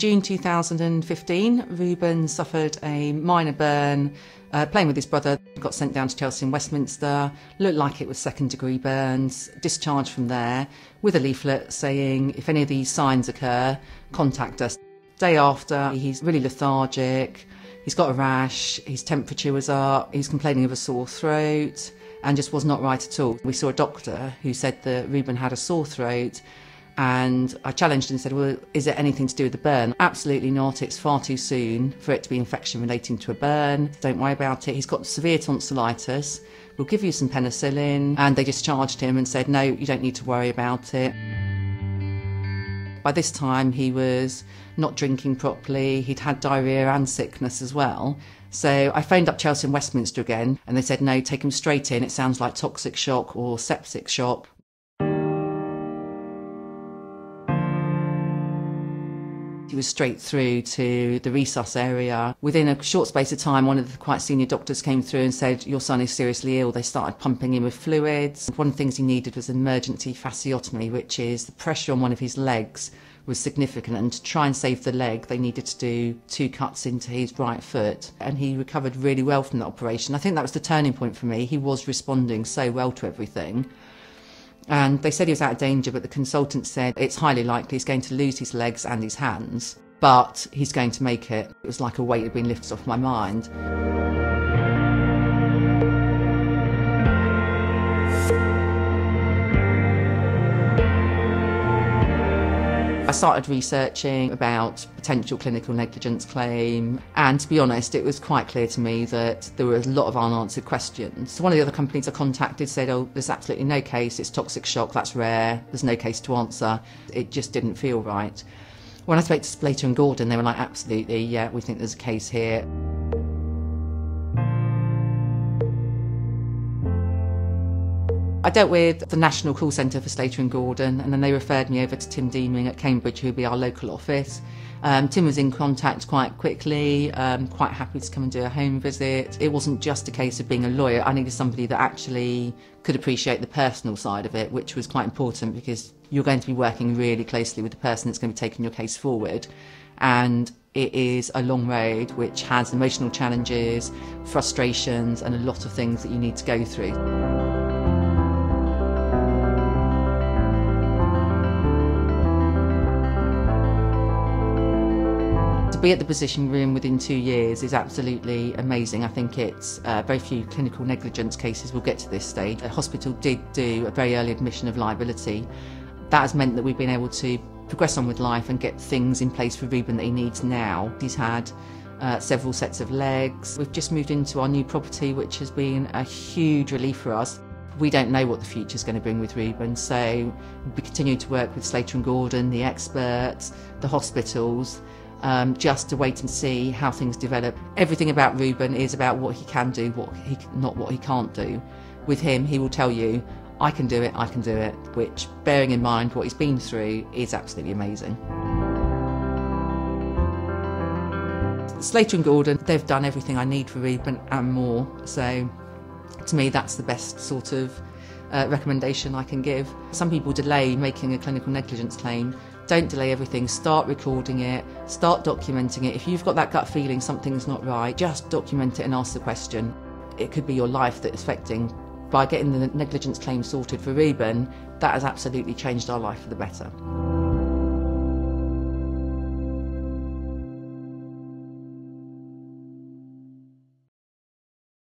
June 2015, Reuben suffered a minor burn playing with his brother, got sent down to Chelsea and Westminster, looked like it was second-degree burns, discharged from there with a leaflet saying, if any of these signs occur, contact us. Day after, he's really lethargic, he's got a rash, his temperature was up, he's complaining of a sore throat, and just was not right at all. We saw a doctor who said that Reuben had a sore throat, and I challenged and said, well, is it anything to do with the burn? Absolutely not. It's far too soon for it to be infection relating to a burn. Don't worry about it. He's got severe tonsillitis. We'll give you some penicillin. And they discharged him and said, no, you don't need to worry about it. By this time, he was not drinking properly. He'd had diarrhoea and sickness as well. So I phoned up Chelsea and Westminster again, and they said, no, take him straight in. It sounds like toxic shock or septic shock. He was straight through to the resus area. Within a short space of time, one of the quite senior doctors came through and said, your son is seriously ill. They started pumping him with fluids. One of the things he needed was an emergency fasciotomy, which is the pressure on one of his legs was significant, and to try and save the leg, they needed to do 2 cuts into his right foot. And he recovered really well from that operation. I think that was the turning point for me. He was responding so well to everything. And they said he was out of danger, but the consultant said it's highly likely he's going to lose his legs and his hands, but he's going to make it. It was like a weight had been lifted off my mind. I started researching about potential clinical negligence claim, and to be honest, it was quite clear to me that there were a lot of unanswered questions. So one of the other companies I contacted said, oh, there's absolutely no case, it's toxic shock, that's rare, there's no case to answer. It just didn't feel right. When I spoke to Slater and Gordon, they were like, absolutely, yeah, we think there's a case here. I dealt with the National Call Centre for Slater and Gordon, and then they referred me over to Tim Deeming at Cambridge, who would be our local office. Tim was in contact quite quickly, quite happy to come and do a home visit. It wasn't just a case of being a lawyer. I needed somebody that actually could appreciate the personal side of it, which was quite important because you're going to be working really closely with the person that's going to be taking your case forward. And it is a long road which has emotional challenges, frustrations, and a lot of things that you need to go through. To be at the position we're in within 2 years is absolutely amazing. I think it's very few clinical negligence cases will get to this stage. The hospital did do a very early admission of liability. That has meant that we've been able to progress on with life and get things in place for Rueben that he needs now. He's had several sets of legs. We've just moved into our new property, which has been a huge relief for us. We don't know what the future's going to bring with Rueben, so we'll be continuing to work with Slater and Gordon, the experts, the hospitals, just to wait and see how things develop. Everything about Rueben is about what he can do, not what he can't do. With him, he will tell you, I can do it, which, bearing in mind what he's been through, is absolutely amazing. Slater and Gordon, they've done everything I need for Rueben and more, so to me that's the best sort of recommendation I can give. Some people delay making a clinical negligence claim. Don't delay everything, start recording it, start documenting it. If you've got that gut feeling something's not right, just document it and ask the question. It could be your life that's affecting. By getting the negligence claim sorted for Rueben, that has absolutely changed our life for the better.